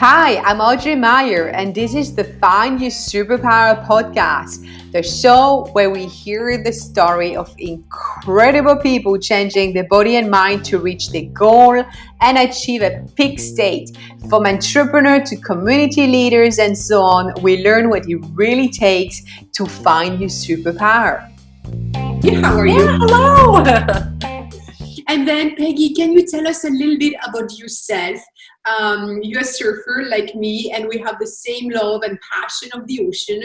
Hi, I'm Audrey Meyer, and this is the Find Your Superpower podcast, the show where we hear the story of incredible people changing their body and mind to reach their goal and achieve a peak state. From entrepreneur to community leaders and so on, we learn what it really takes to find your superpower. How are you? Hello! And then, Peggy, can you tell us a little bit about yourself? You're a surfer like me, and we have the same love and passion of the ocean,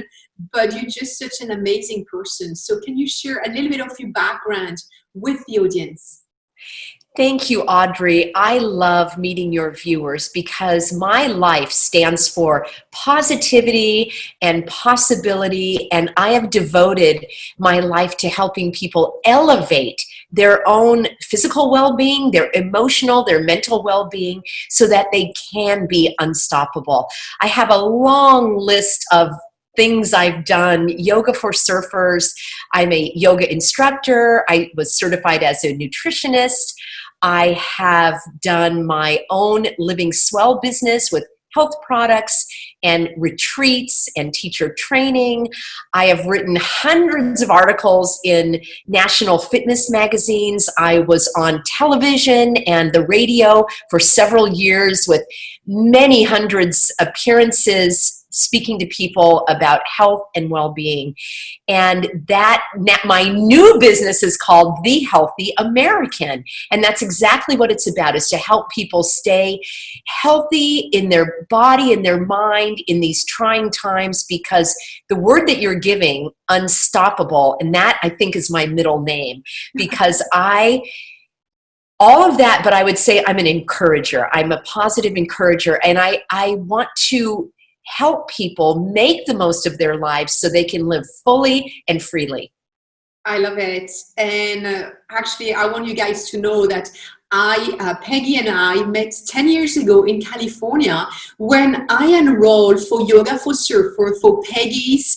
but you're just such an amazing person. So can you share a little bit of your background with the audience? Thank you, Audrey. I love meeting your viewers because my life stands for positivity and possibility, and I have devoted my life to helping people elevate their own physical well-being, their emotional, their mental well-being, so that they can be unstoppable. I have a long list of things I've done. Yoga for surfers. I'm a yoga instructor. I was certified as a nutritionist. I have done my own living swell business with health products and retreats and teacher training. I have written hundreds of articles in national fitness magazines. I was on television and the radio for several years with many hundreds of appearances speaking to people about health and well-being. And that my new business is called The Healthy American. And that's exactly what it's about, is to help people stay healthy in their body and their mind in these trying times, because the word that you're giving, unstoppable, and that I think is my middle name, because all of that, but I would say I'm an encourager. I'm a positive encourager, and I want to help people make the most of their lives so they can live fully and freely. I love it. And actually, I want you guys to know that Peggy and I met 10 years ago in California when I enrolled for Yoga for Surfer for Peggy's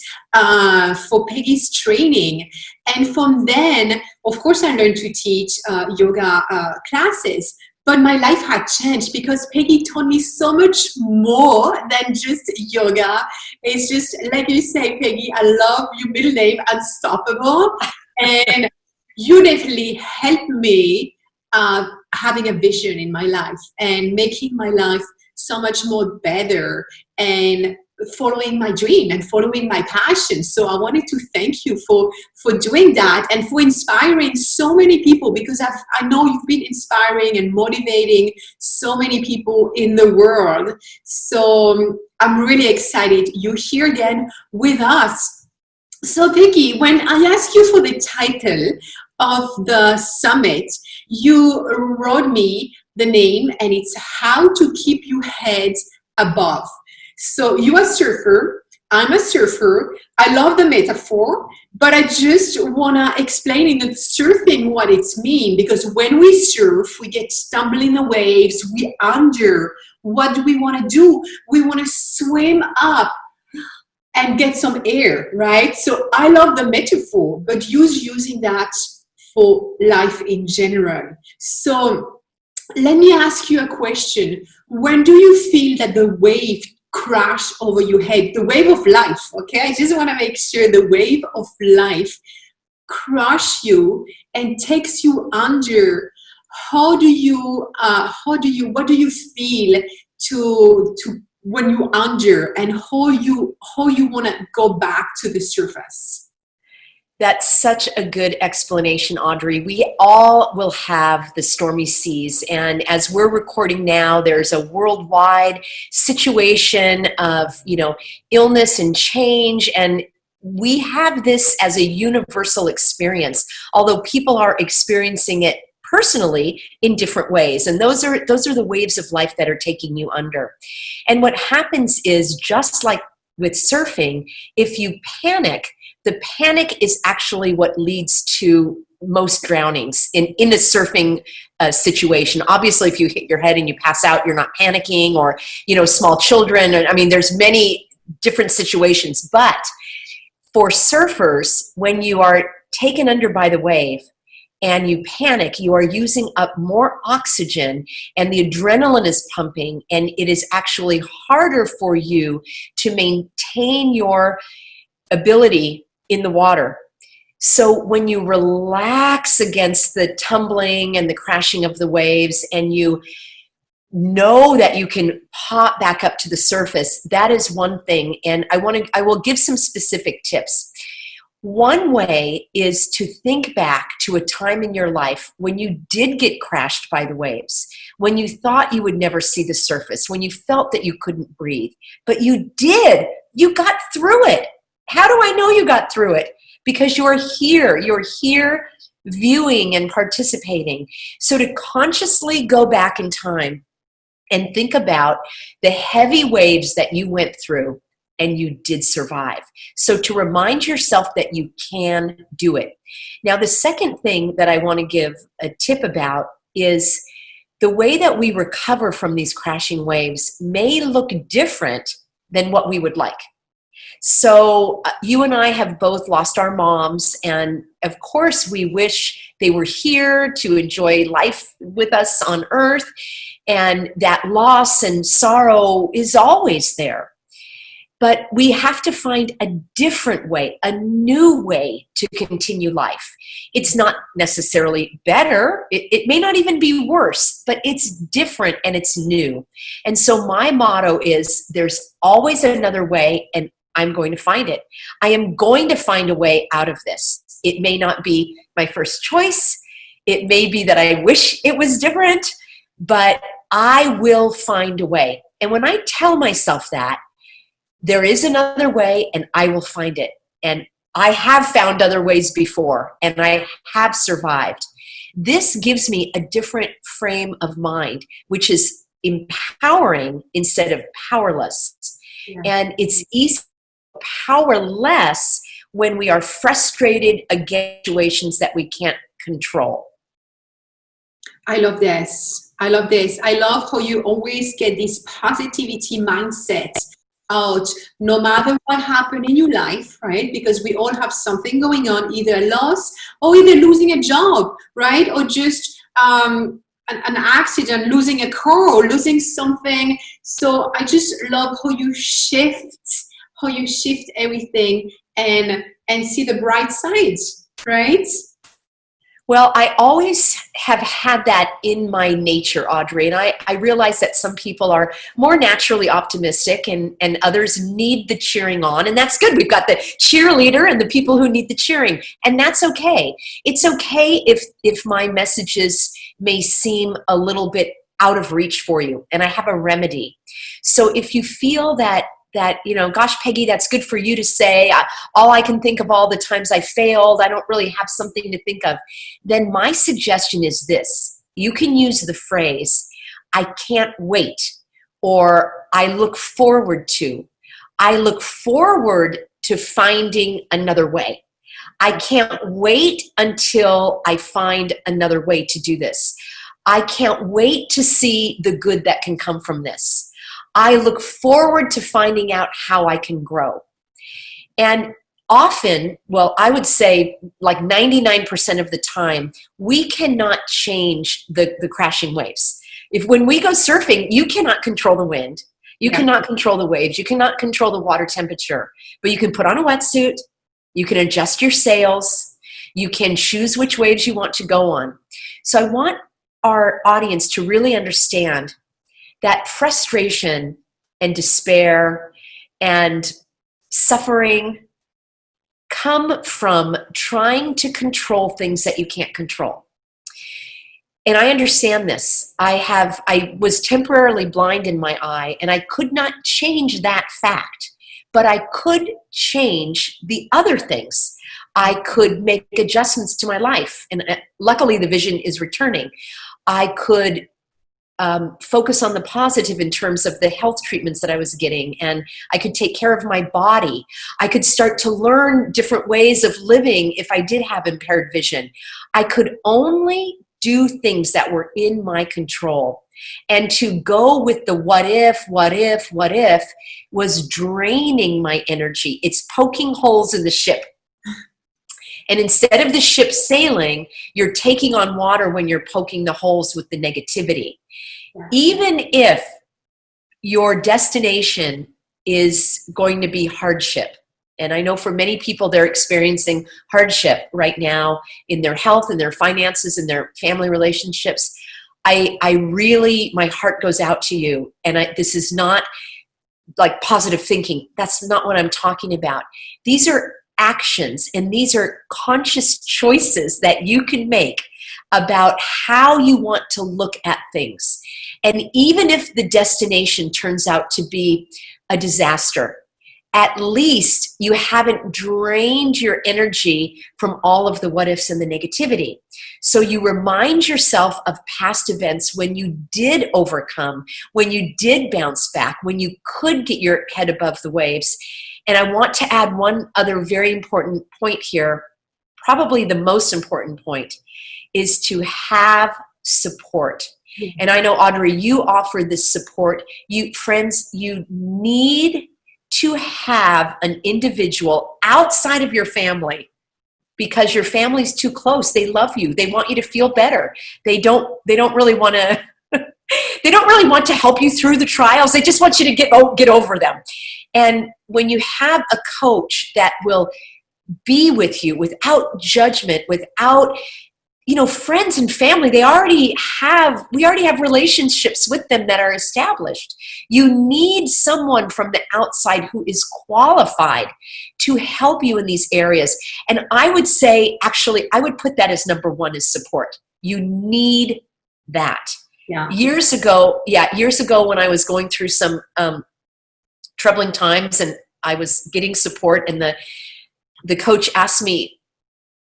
training. And from then, of course, I learned to teach yoga classes. But my life had changed because Peggy taught me so much more than just yoga. It's just, like you say, Peggy, I love your middle name, Unstoppable. And you definitely helped me having a vision in my life and making my life so much more better and following my dream and following my passion. So I wanted to thank you for doing that and for inspiring so many people, because I know you've been inspiring and motivating so many people in the world. So I'm really excited you're here again with us. So Peggy, when I asked you for the title of the summit, you wrote me the name, and it's How to Keep Your Head Above. So you're a surfer, I'm a surfer. I love the metaphor, but I just want to explain in the surfing what it's mean, because when we surf, we get stumbling in the waves, we under. What do we want to do? We want to swim up and get some air, right? So I love the metaphor, but using that for life in general. So let me ask you a question. When do you feel that the wave crash over your head, the wave of life, okay? I just want to make sure the wave of life crush you and takes you under? What do you feel to when you under, and how you want to go back to the surface? That's such a good explanation, Audrey. We all will have the stormy seas. And as we're recording now, there's a worldwide situation of, illness and change. And we have this as a universal experience, although people are experiencing it personally in different ways. And those are the waves of life that are taking you under. And what happens is, just like with surfing, if you panic, the panic is actually what leads to most drownings in a surfing situation. Obviously, if you hit your head and you pass out, you're not panicking, or, small children. I mean, there's many different situations. But for surfers, when you are taken under by the wave and you panic, you are using up more oxygen and the adrenaline is pumping, and it is actually harder for you to maintain your ability in the water. So when you relax against the tumbling and the crashing of the waves, and you know that you can pop back up to the surface, that is one thing. And I will give some specific tips. One way is to think back to a time in your life when you did get crashed by the waves, when you thought you would never see the surface, when you felt that you couldn't breathe, but you did. You got through it. How do I know you got through it? Because you're here viewing and participating. So to consciously go back in time and think about the heavy waves that you went through and you did survive. So to remind yourself that you can do it. Now, the second thing that I want to give a tip about is the way that we recover from these crashing waves may look different than what we would like. So you and I have both lost our moms, and of course we wish they were here to enjoy life with us on earth, and that loss and sorrow is always there. But we have to find a different way, a new way to continue life. It's not necessarily better. It may not even be worse, but it's different and it's new. And so my motto is there's always another way, and I'm going to find it. I am going to find a way out of this. It may not be my first choice. It may be that I wish it was different, but I will find a way. And when I tell myself that, there is another way and I will find it. And I have found other ways before and I have survived. This gives me a different frame of mind, which is empowering instead of powerless. Yeah. And it's easy to powerless when we are frustrated against situations that we can't control. I love this. I love this. I love how you always get this positivity mindset out no matter what happened in your life, right? Because we all have something going on, either a loss or either losing a job, right? Or just an accident, losing a car or losing something. So I just love how you shift everything and see the bright sides, right? Well, I always have had that in my nature, Audrey, and I realize that some people are more naturally optimistic and others need the cheering on, and that's good. We've got the cheerleader and the people who need the cheering, and that's okay. It's okay if my messages may seem a little bit out of reach for you, and I have a remedy. So if you feel that, gosh, Peggy, that's good for you to say. All I can think of all the times I failed, I don't really have something to think of. Then my suggestion is this. You can use the phrase, I can't wait, or I look forward to. I look forward to finding another way. I can't wait until I find another way to do this. I can't wait to see the good that can come from this. I look forward to finding out how I can grow. And often, well, I would say like 99% of the time, we cannot change the crashing waves. When we go surfing, you cannot control the wind. You cannot control the waves. You cannot control the water temperature. But you can put on a wetsuit. You can adjust your sails. You can choose which waves you want to go on. So I want our audience to really understand that frustration and despair and suffering come from trying to control things that you can't control. And I understand this. I was temporarily blind in my eye, and I could not change that fact, but I could change the other things. I could make adjustments to my life, and luckily the vision is returning. I could focus on the positive in terms of the health treatments that I was getting, and I could take care of my body. I could start to learn different ways of living if I did have impaired vision. I could only do things that were in my control. And to go with the what if was draining my energy. It's poking holes in the ship. And instead of the ship sailing, you're taking on water when you're poking the holes with the negativity. Yeah. Even if your destination is going to be hardship, and I know for many people they're experiencing hardship right now in their health, in their finances, in their family relationships, I really, my heart goes out to you. And this is not like positive thinking. That's not what I'm talking about. These are actions, and these are conscious choices that you can make about how you want to look at things. And even if the destination turns out to be a disaster, at least you haven't drained your energy from all of the what ifs and the negativity. So you remind yourself of past events when you did overcome, when you did bounce back, when you could get your head above the waves. And I want to add one other very important point here, probably the most important point, is to have support. And I know, Audrey, you offer this support. Friends, you need to have an individual outside of your family, because your family's too close. They love you. They want you to feel better. They don't really want to they don't really want to help you through the trials. They just want you to get over them. And when you have a coach that will be with you without judgment, without, friends and family, we already have relationships with them that are established. You need someone from the outside who is qualified to help you in these areas. And I would say, actually, I would put that as number one, is support. You need that. Yeah. Years ago, when I was going through some troubling times and I was getting support, and the coach asked me,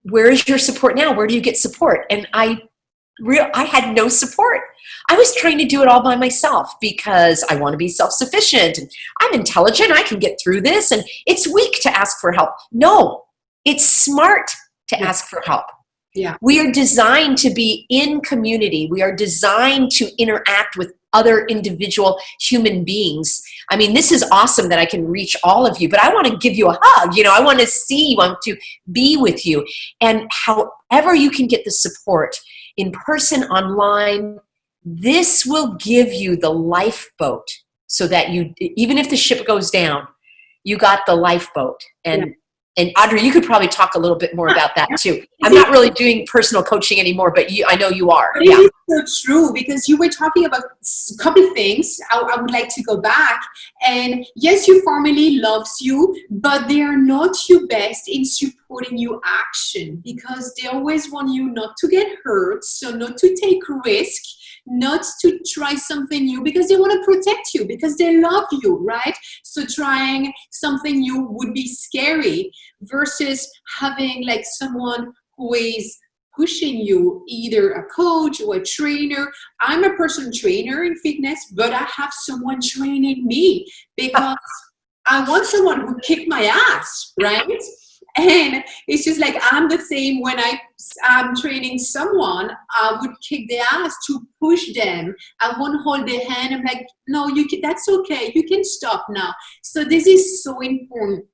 where is your support now? Where do you get support? And I had no support. I was trying to do it all by myself because I want to be self-sufficient and I'm intelligent. I can get through this, and it's weak to ask for help. No, it's smart to ask for help. Yeah. We are designed to be in community. We are designed to interact with other individual human beings. I mean, this is awesome that I can reach all of you, but I want to give you a hug. I want to see you, I want to be with you. And however you can get the support, in person, online, this will give you the lifeboat, so that even if the ship goes down, you got the lifeboat. And Audrey, you could probably talk a little bit more about that too. I'm not really doing personal coaching anymore, but I know you are. But it is so true, because you were talking about a couple of things. I would like to go back. And yes, your family loves you, but they are not your best in supporting your action, because they always want you not to get hurt, so not to take risk, not to try something new, because they want to protect you, because they love you, right? So trying something new would be scary, versus having like someone who is pushing you, either a coach or a trainer. I'm a personal trainer in fitness, but I have someone training me because I want someone who kick my ass, right? And it's just like, I'm the same. When I'm training someone, I would kick their ass to push them. I won't hold their hand. I'm like, no, that's okay. You can stop now. So this is so important.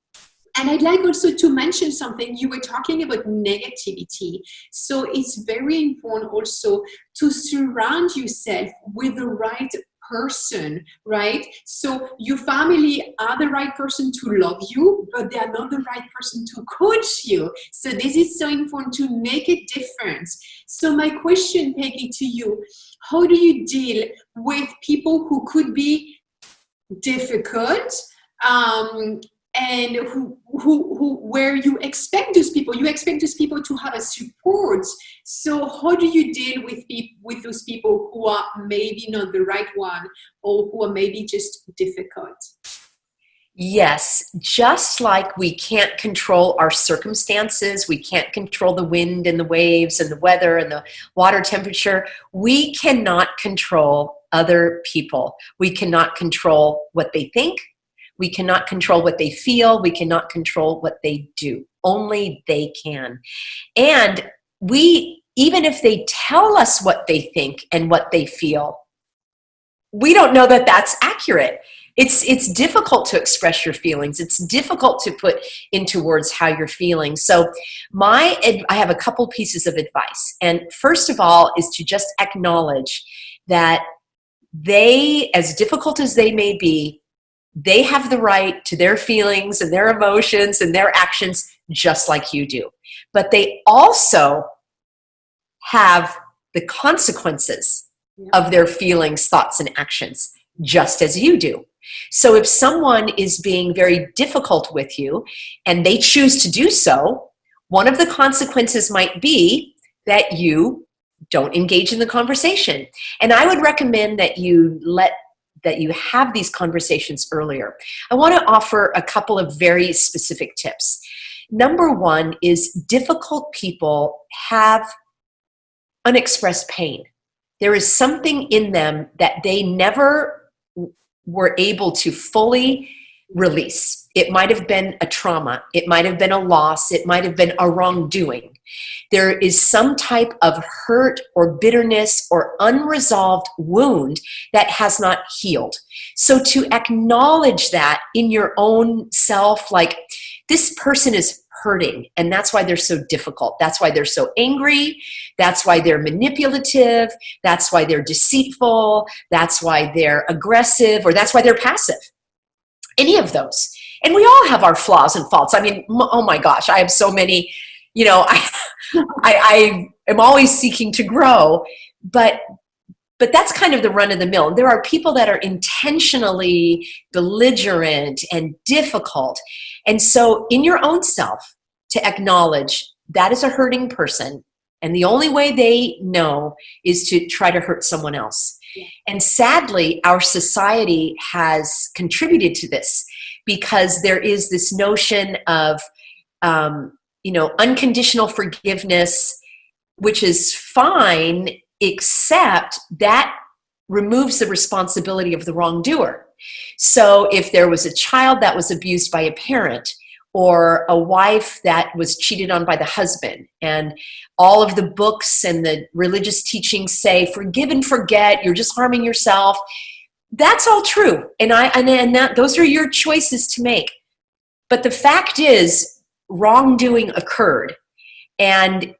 And I'd like also to mention something. You were talking about negativity. So it's very important also to surround yourself with the right person, right? So your family are the right person to love you, but they are not the right person to coach you. So this is so important to make a difference. So my question, Peggy, to you, how do you deal with people who could be difficult, and where you expect those people to have a support? So how do you deal with those people who are maybe not the right one, or who are maybe just difficult? Yes, just like we can't control our circumstances, we can't control the wind and the waves and the weather and the water temperature, we cannot control other people. We cannot control what they think. We cannot control what they feel. We cannot control what they do. Only they can. And even if they tell us what they think and what they feel, we don't know that that's accurate. It's difficult to express your feelings. It's difficult to put into words how you're feeling. So I have a couple pieces of advice. And first of all is to just acknowledge that they, as difficult as they may be, they have the right to their feelings and their emotions and their actions just like you do. But they also have the consequences of their feelings, thoughts, and actions just as you do. So if someone is being very difficult with you and they choose to do so, one of the consequences might be that you don't engage in the conversation. And I would recommend that you have these conversations earlier. I want to offer a couple of very specific tips. Number one is difficult people have unexpressed pain. There is something in them that they never were able to fully release. It might have been a trauma. It might have been a loss. It might have been a wrongdoing. There is some type of hurt or bitterness or unresolved wound that has not healed. So to acknowledge that in your own self, like this person is hurting, and that's why they're so difficult. That's why they're so angry. That's why they're manipulative. That's why they're deceitful. That's why they're aggressive, or that's why they're passive. Any of those. And we all have our flaws and faults. I mean, oh my gosh, I have so many, I am always seeking to grow, but that's kind of the run of the mill. There are people that are intentionally belligerent and difficult. And so in your own self, to acknowledge that is a hurting person, and the only way they know is to try to hurt someone else. Yeah. And sadly, our society has contributed to this because there is this notion of, unconditional forgiveness, which is fine, except that removes the responsibility of the wrongdoer. So if there was a child that was abused by a parent, or a wife that was cheated on by the husband, and all of the books and the religious teachings say, forgive and forget, you're just harming yourself. That's all true. And those are your choices to make. But the fact is, wrongdoing occurred. And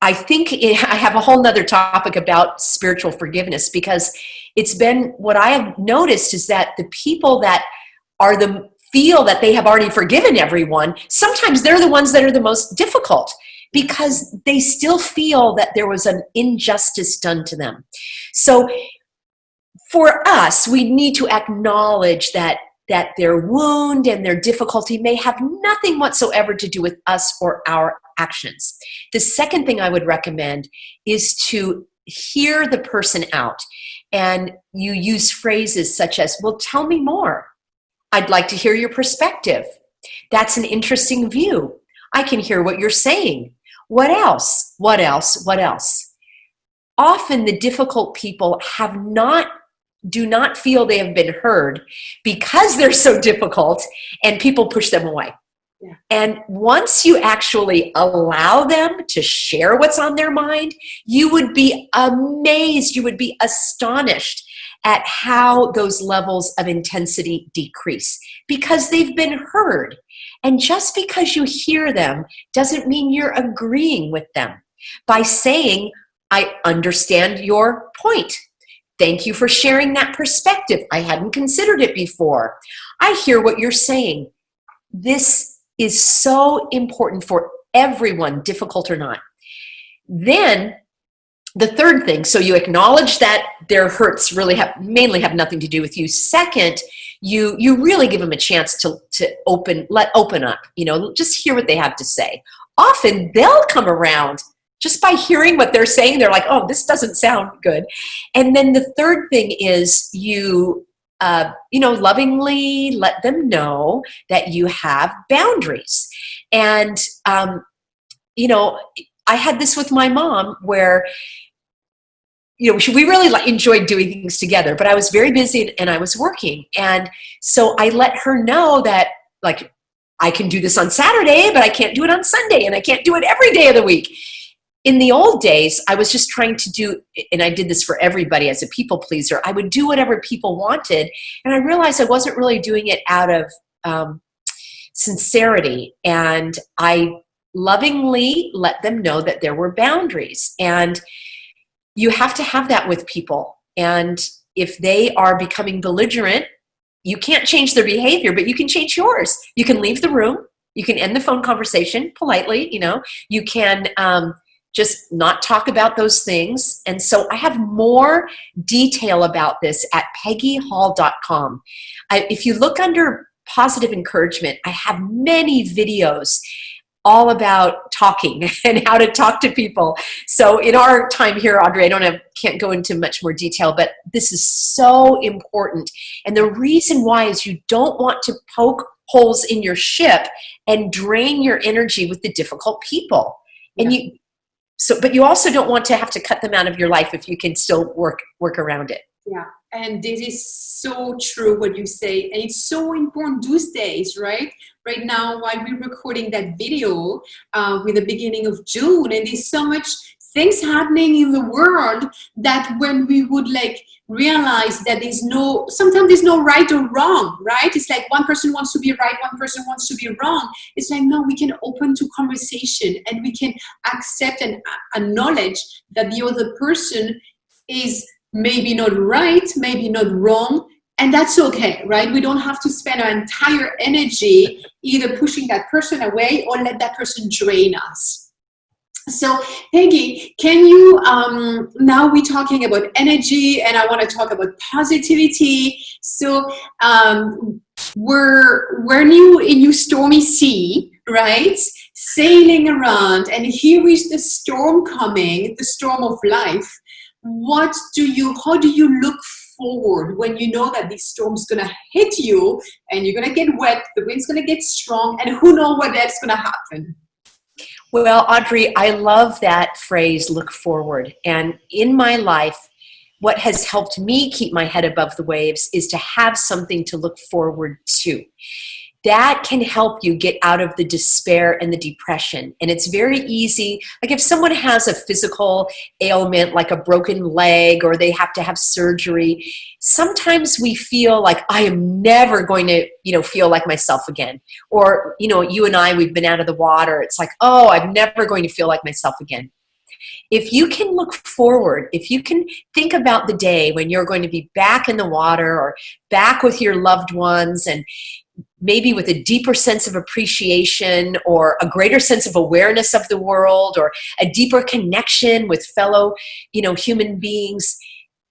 I think I have a whole nother topic about spiritual forgiveness, because it's been, what I have noticed is that the people that feel that they have already forgiven everyone, sometimes they're the ones that are the most difficult, because they still feel that there was an injustice done to them. So for us, we need to acknowledge that their wound and their difficulty may have nothing whatsoever to do with us or our actions. The second thing I would recommend is to hear the person out, and you use phrases such as, well, tell me more. I'd like to hear your perspective. That's an interesting view. I can hear what you're saying. What else? What else? What else? Often the difficult people do not feel they have been heard because they're so difficult, and people push them away. Yeah. And once you actually allow them to share what's on their mind, you would be amazed, you would be astonished at how those levels of intensity decrease, because they've been heard. And just because you hear them doesn't mean you're agreeing with them. By saying, I understand your point. Thank you for sharing that perspective. I hadn't considered it before. I hear what you're saying. This is so important for everyone, difficult or not. Then the third thing, so you acknowledge that their hurts mainly have nothing to do with you. Second, you really give them a chance to open up, just hear what they have to say. Often they'll come around just by hearing what they're saying. They're like, oh, this doesn't sound good. And then the third thing is you lovingly let them know that you have boundaries. And, I had this with my mom where, we really enjoyed doing things together, but I was very busy and I was working. And so I let her know that, I can do this on Saturday, but I can't do it on Sunday, and I can't do it every day of the week. in the old days, I was just trying to do, and I did this for everybody as a people pleaser. I would do whatever people wanted. And I realized I wasn't really doing it out of sincerity. And I lovingly let them know that there were boundaries. And you have to have that with people. And if they are becoming belligerent, you can't change their behavior, but you can change yours. You can leave the room. You can end the phone conversation politely. You can just not talk about those things. And so I have more detail about this at peggyhall.com. If you look under positive encouragement, I have many videos all about talking and how to talk to people. So in our time here, Audrey, can't go into much more detail, but this is so important. And the reason why is you don't want to poke holes in your ship and drain your energy with the difficult people. And but you also don't want to have to cut them out of your life if you can still work around it. Yeah, and this is so true what you say, and it's so important these days, right? Right now, while we're recording that video with the beginning of June, and there's so much things happening in the world that when we would realize that sometimes there's no right or wrong, right? It's like one person wants to be right, one person wants to be wrong. It's like, no, we can open to conversation and we can accept and acknowledge that the other person is maybe not right, maybe not wrong, and that's okay, right? We don't have to spend our entire energy either pushing that person away or let that person drain us. So Peggy, can you, now we're talking about energy and I want to talk about positivity. So we're new in your stormy sea, right? Sailing around, and here is the storm coming, the storm of life. How do you look forward when you know that this storm's going to hit you and you're going to get wet, the wind's going to get strong, and who knows what that's going to happen? Well, Audrey, I love that phrase, look forward. And in my life, what has helped me keep my head above the waves is to have something to look forward to. That can help you get out of the despair and the depression. And it's very easy. Like if someone has a physical ailment, like a broken leg, or they have to have surgery, sometimes we feel like I am never going to, feel like myself again. Or, you and I, we've been out of the water. It's like, oh, I'm never going to feel like myself again. If you can look forward, if you can think about the day when you're going to be back in the water or back with your loved ones, and maybe with a deeper sense of appreciation or a greater sense of awareness of the world or a deeper connection with fellow, human beings,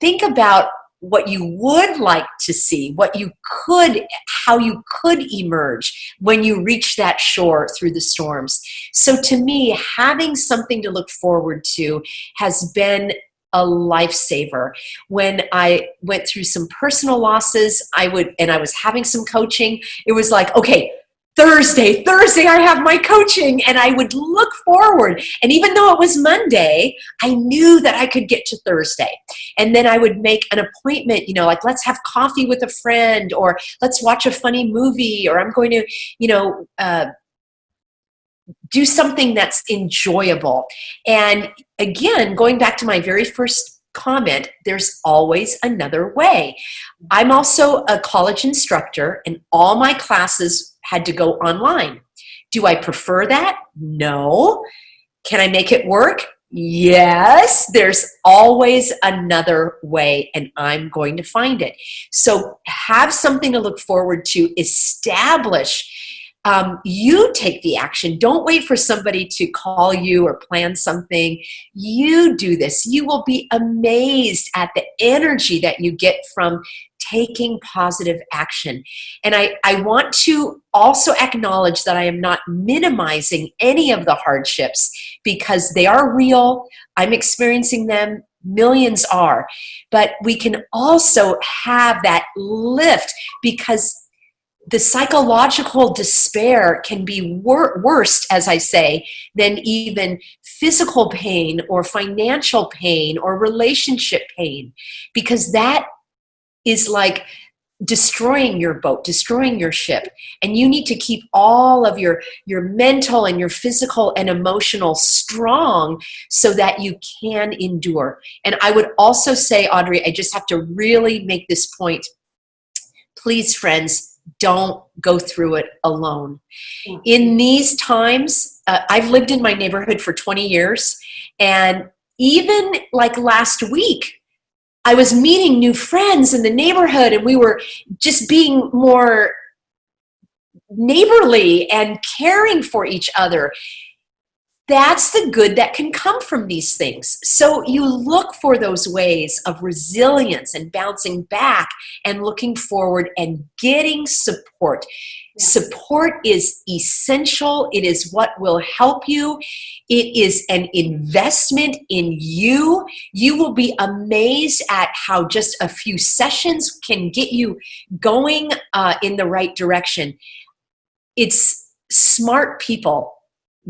think about what you would like to see, how you could emerge when you reach that shore through the storms. So to me, having something to look forward to has been a lifesaver. When I went through some personal losses, I was having some coaching, it was like, okay, Thursday, I have my coaching, and I would look forward. And even though it was Monday, I knew that I could get to Thursday. And then I would make an appointment, like let's have coffee with a friend, or let's watch a funny movie, or I'm going to, do something that's enjoyable. And again, going back to my very first comment, there's always another way. I'm also a college instructor, and all my classes had to go online. Do I prefer that? No. Can I make it work? Yes. There's always another way, and I'm going to find it. So have something to look forward to. Establish. You take the action. Don't wait for somebody to call you or plan something. You do this. You will be amazed at the energy that you get from taking positive action. And I want to also acknowledge that I am not minimizing any of the hardships, because they are real. I'm experiencing them. Millions are. But we can also have that lift, because the psychological despair can be worse, as I say, than even physical pain or financial pain or relationship pain, because that is like destroying your boat, destroying your ship. And you need to keep all of your mental and your physical and emotional strong so that you can endure. And I would also say, Audrey, I just have to really make this point. Please, friends, don't go through it alone. In these times, I've lived in my neighborhood for 20 years. And even like last week, I was meeting new friends in the neighborhood, and we were just being more neighborly and caring for each other. That's the good that can come from these things. So you look for those ways of resilience and bouncing back and looking forward and getting support. Yeah. Support is essential. It is what will help you. It is an investment in you. You will be amazed at how just a few sessions can get you going in the right direction. It's smart people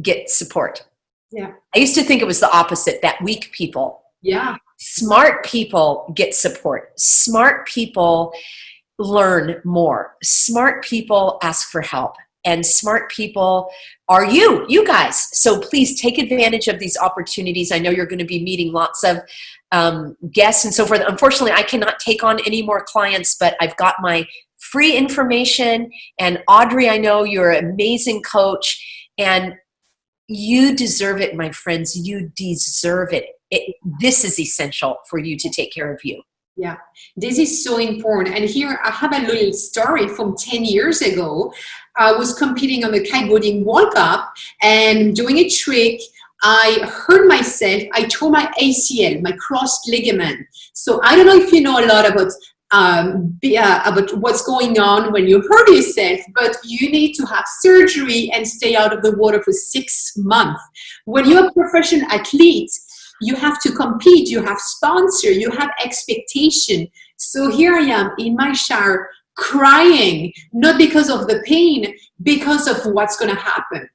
get support. Yeah. I used to think it was the opposite, that weak people. Yeah. Smart people get support. Smart people learn more. Smart people ask for help. And smart people are you guys. So please take advantage of these opportunities. I know you're going to be meeting lots of guests and so forth. Unfortunately, I cannot take on any more clients, but I've got my free information. And Audrey, I know you're an amazing coach. And you deserve it, my friends. You deserve it. This is essential for you to take care of you. Yeah, this is so important. And here I have a little story from 10 years ago. I was competing on the kiteboarding World Cup and doing a trick. I hurt myself. I tore my ACL, my crossed ligament. So I don't know if you know a lot about what's going on when you hurt yourself, but you need to have surgery and stay out of the water for 6 months. When you're a professional athlete, you have to compete, you have sponsor, you have expectation. So here I am in my shower crying, not because of the pain, because of what's going to happen.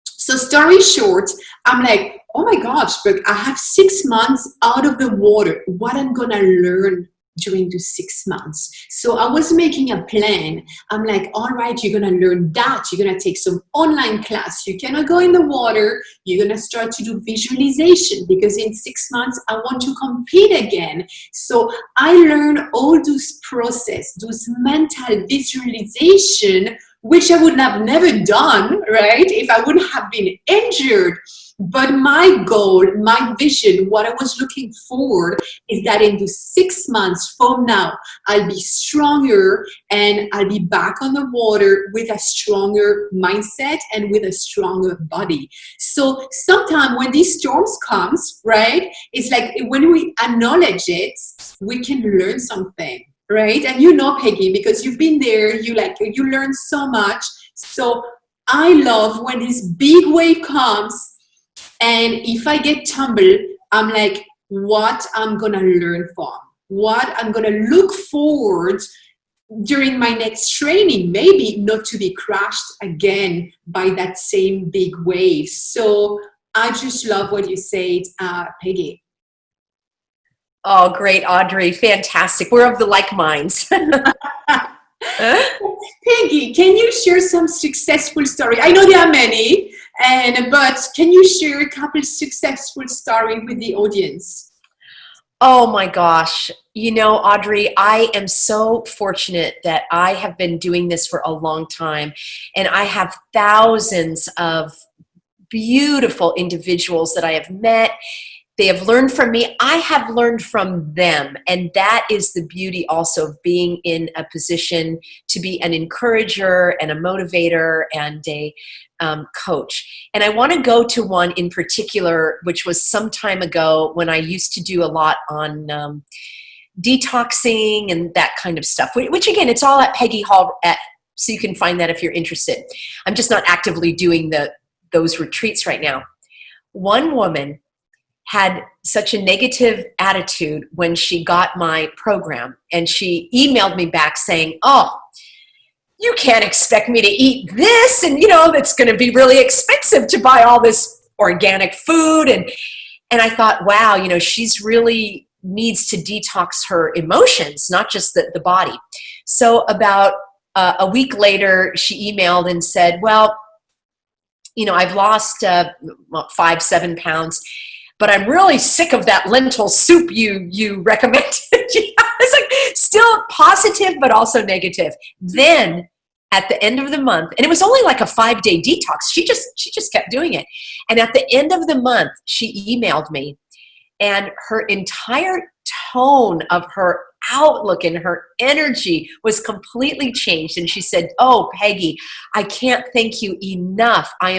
So story short, I'm like, oh my gosh, but I have 6 months out of the water. What I'm going to learn during the 6 months. So I was making a plan. I'm like, all right, you're going to learn that. You're going to take some online class. You cannot go in the water. You're going to start to do visualization because in 6 months, I want to compete again. So I learned all those process, those mental visualization, which I would have never done, right? If I wouldn't have been injured. But my goal, my vision, what I was looking for is that in the 6 months from now, I'll be stronger and I'll be back on the water with a stronger mindset and with a stronger body. So sometimes when these storms comes, right, it's like when we acknowledge it, we can learn something, right? And you know, Peggy, because you've been there, you learn so much. So I love when this big wave comes. And if I get tumbled, I'm like, what I'm going to learn from, what I'm going to look forward during my next training, maybe not to be crashed again by that same big wave. So I just love what you said, Peggy. Oh, great, Audrey. Fantastic. We're of the like minds. Peggy, can you share some successful story? I know there are many, but can you share a couple successful story with the audience? Oh my gosh. You know, Audrey, I am so fortunate that I have been doing this for a long time, and I have thousands of beautiful individuals that I have met. They have learned from me. I have learned from them. And that is the beauty also of being in a position to be an encourager and a motivator and a coach. And I want to go to one in particular, which was some time ago when I used to do a lot on detoxing and that kind of stuff, which again, it's all at Peggy Hall, so you can find that if you're interested. I'm just not actively doing those retreats right now. One woman had such a negative attitude when she got my program, and she emailed me back saying, oh, you can't expect me to eat this, and that's going to be really expensive to buy all this organic food. And I thought, wow, she's really needs to detox her emotions, not just the body. So about a week later, she emailed and said, well, I've lost 5-7 pounds, but I'm really sick of that lentil soup you recommended. It's like still positive, but also negative. Then at the end of the month, and it was only like a 5-day detox. She just kept doing it. And at the end of the month, she emailed me, and her entire tone of her outlook and her energy was completely changed. And she said, oh, Peggy, I can't thank you enough. I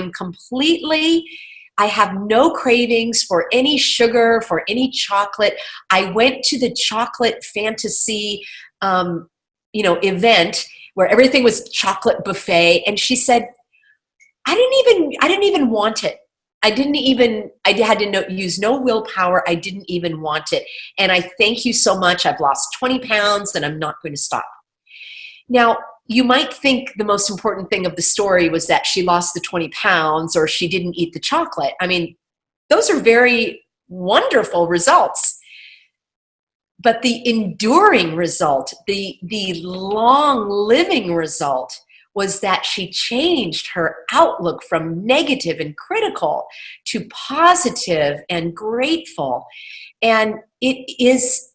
have no cravings for any sugar, for any chocolate. I went to the chocolate fantasy, event where everything was chocolate buffet. And she said, I didn't even want it. I had to use no willpower. I didn't even want it. And I thank you so much. I've lost 20 pounds and I'm not going to stop. Now, you might think the most important thing of the story was that she lost the 20 pounds or she didn't eat the chocolate. I mean, those are very wonderful results. But the enduring result, the long living result, was that she changed her outlook from negative and critical to positive and grateful. And it's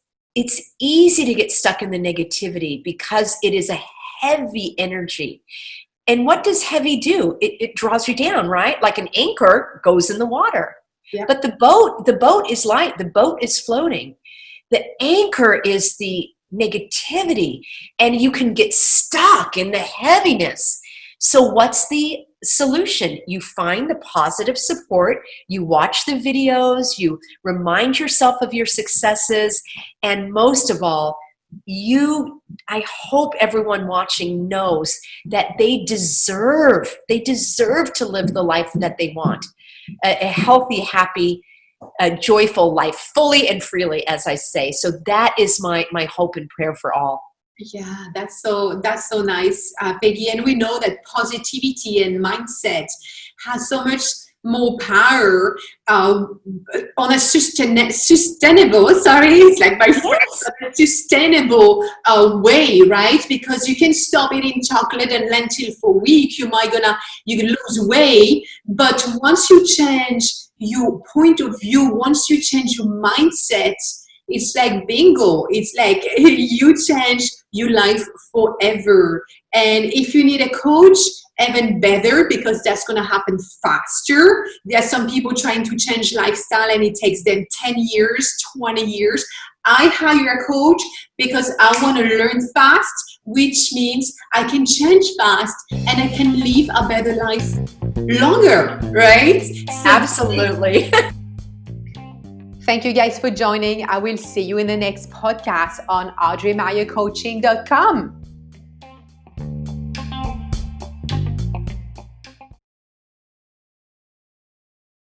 easy to get stuck in the negativity because it is a heavy energy. And what does heavy do? It draws you down, right? Like an anchor goes in the water. Yeah. But the boat is light. The boat is floating. The anchor is the negativity, and you can get stuck in the heaviness. So what's the solution? You find the positive support, you watch the videos, you remind yourself of your successes, and most of all, I hope everyone watching knows that they deserve to live the life that they want, a healthy, happy, a joyful life, fully and freely, as I say. So that is my hope and prayer for all. Yeah, that's so nice, Peggy. And we know that positivity and mindset has so much more power on a sustainable, it's like my friend, sustainable way, right? Because you can stop eating chocolate and lentil for a week, you can lose weight, but once you change your point of view, once you change your mindset, it's like bingo. It's like you change your life forever. And if you need a coach, even better, because that's going to happen faster. There are some people trying to change lifestyle and it takes them 10 years, 20 years. I hire a coach because I want to learn fast, which means I can change fast and I can live a better life longer, right? So absolutely. Thank you guys for joining. I will see you in the next podcast on audreymeyercoaching.com.